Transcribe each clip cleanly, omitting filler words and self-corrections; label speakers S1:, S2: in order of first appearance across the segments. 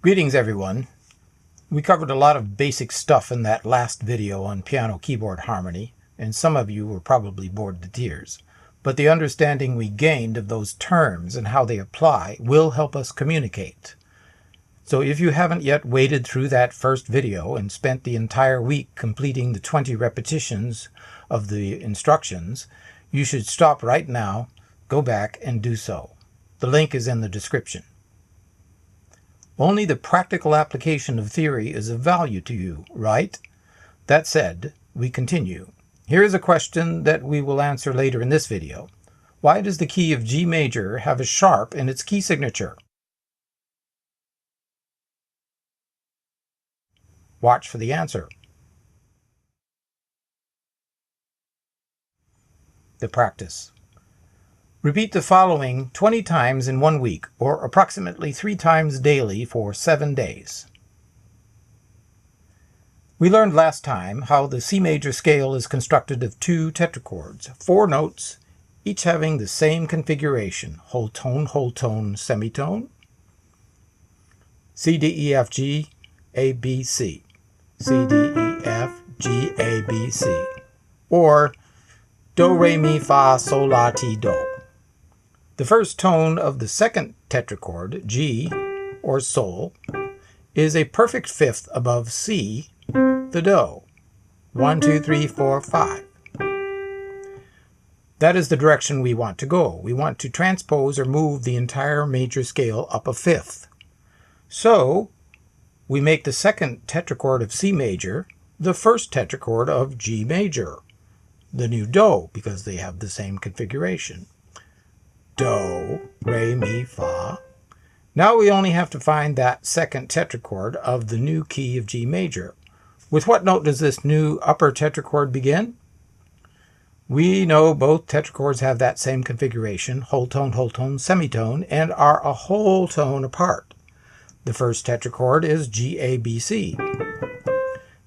S1: Greetings everyone. We covered a lot of basic stuff in that last video on piano keyboard harmony, and some of you were probably bored to tears. But the understanding we gained of those terms and how they apply will help us communicate. So if you haven't yet waded through that first video and spent the entire week completing the 20 repetitions of the instructions, you should stop right now, go back and do so. The link is in the description. Only the practical application of theory is of value to you, right? That said, we continue. Here is a question that we will answer later in this video. Why does the key of G major have a sharp in its key signature? Watch for the answer. The practice. Repeat the following 20 times in 1 week, or approximately 3 times daily for 7 days. We learned last time how the C major scale is constructed of 2 tetrachords, 4 notes, each having the same configuration: whole tone, semitone, C, D, E, F, G, A, B, C, C, D, E, F, G, A, B, C, or Do, Re, Mi, Fa, Sol, La, Ti, Do. The first tone of the second tetrachord, G, or Sol, is a perfect fifth above C, the Do. 1, 2, 3, 4, 5. That is the direction we want to go. We want to transpose or move the entire major scale up a fifth. So, we make the second tetrachord of C major the first tetrachord of G major, the new Do, because they have the same configuration. Do, Re, Mi, Fa. Now we only have to find that second tetrachord of the new key of G major. With what note does this new upper tetrachord begin? We know both tetrachords have that same configuration, whole tone, semitone, and are a whole tone apart. The first tetrachord is G, A, B, C.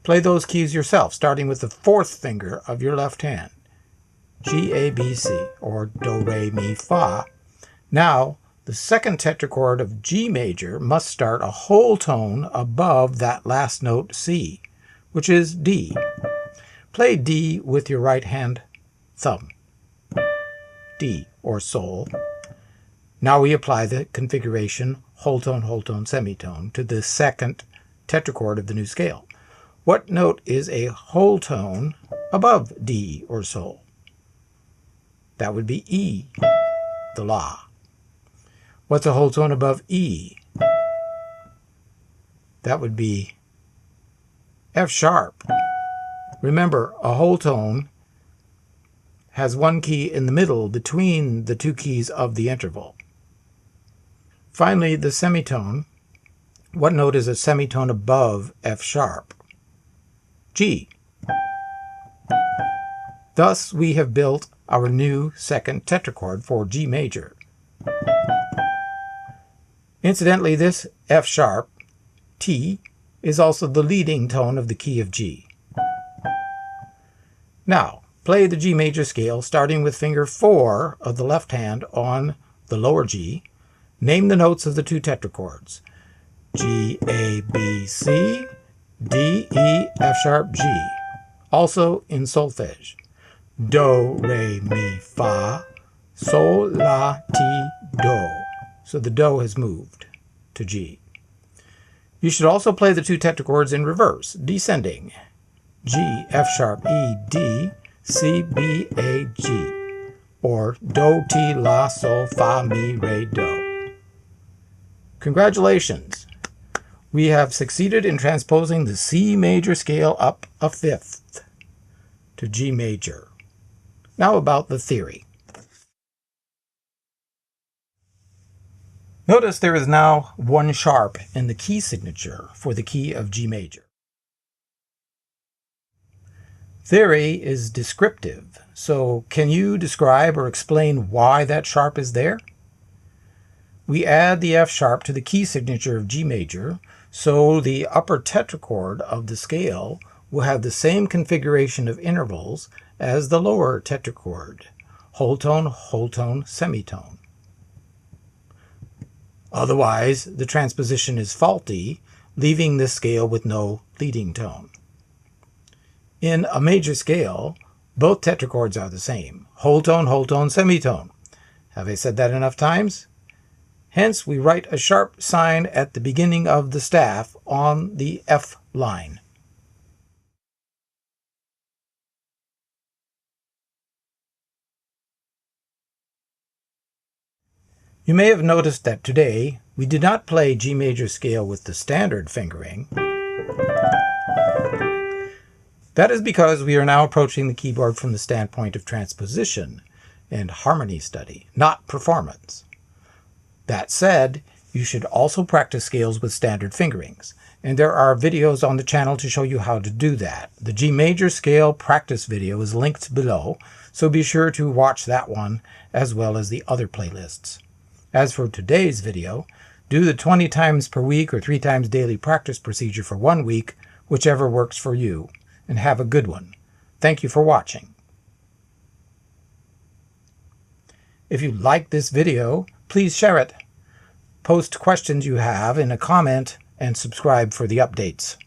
S1: Play those keys yourself, starting with the fourth finger of your left hand. G, A, B, C, or Do, Re, Mi, Fa. Now, the second tetrachord of G major must start a whole tone above that last note C, which is D. Play D with your right hand thumb. D, or Sol. Now we apply the configuration whole tone, semitone to the second tetrachord of the new scale. What note is a whole tone above D, or Sol? That would be E, the La. What's a whole tone above E? That would be F sharp. Remember, a whole tone has one key in the middle between the 2 keys of the interval. Finally, the semitone. What note is a semitone above F sharp? G. Thus, we have built our new second tetrachord for G major. Incidentally, this F sharp, T, is also the leading tone of the key of G. Now, play the G major scale starting with finger 4 of the left hand on the lower G. Name the notes of the 2 tetrachords: G, A, B, C, D, E, F sharp, G. Also in solfege. Do, Re, Mi, Fa, Sol, La, Ti, Do. So the Do has moved to G. You should also play the 2 tetrachords in reverse, descending. G, F sharp, E, D, C, B, A, G. Or Do, Ti, La, Sol, Fa, Mi, Re, Do. Congratulations! We have succeeded in transposing the C major scale up a fifth to G major. Now about the theory. Notice there is now 1 sharp in the key signature for the key of G major. Theory is descriptive, so can you describe or explain why that sharp is there? We add the F sharp to the key signature of G major, so the upper tetrachord of the scale will have the same configuration of intervals as the lower tetrachord, whole tone, semitone. Otherwise, the transposition is faulty, leaving this scale with no leading tone. In a major scale, both tetrachords are the same: whole tone, semitone. Have I said that enough times? Hence, we write a sharp sign at the beginning of the staff on the F line. You may have noticed that today we did not play G major scale with the standard fingering. That is because we are now approaching the keyboard from the standpoint of transposition and harmony study, not performance. That said, you should also practice scales with standard fingerings, and there are videos on the channel to show you how to do that. The G major scale practice video is linked below, so be sure to watch that one as well as the other playlists. As for today's video, do the 20 times per week or 3 times daily practice procedure for 1 week, whichever works for you, and have a good one. Thank you for watching. If you like this video, please share it. Post questions you have in a comment and subscribe for the updates.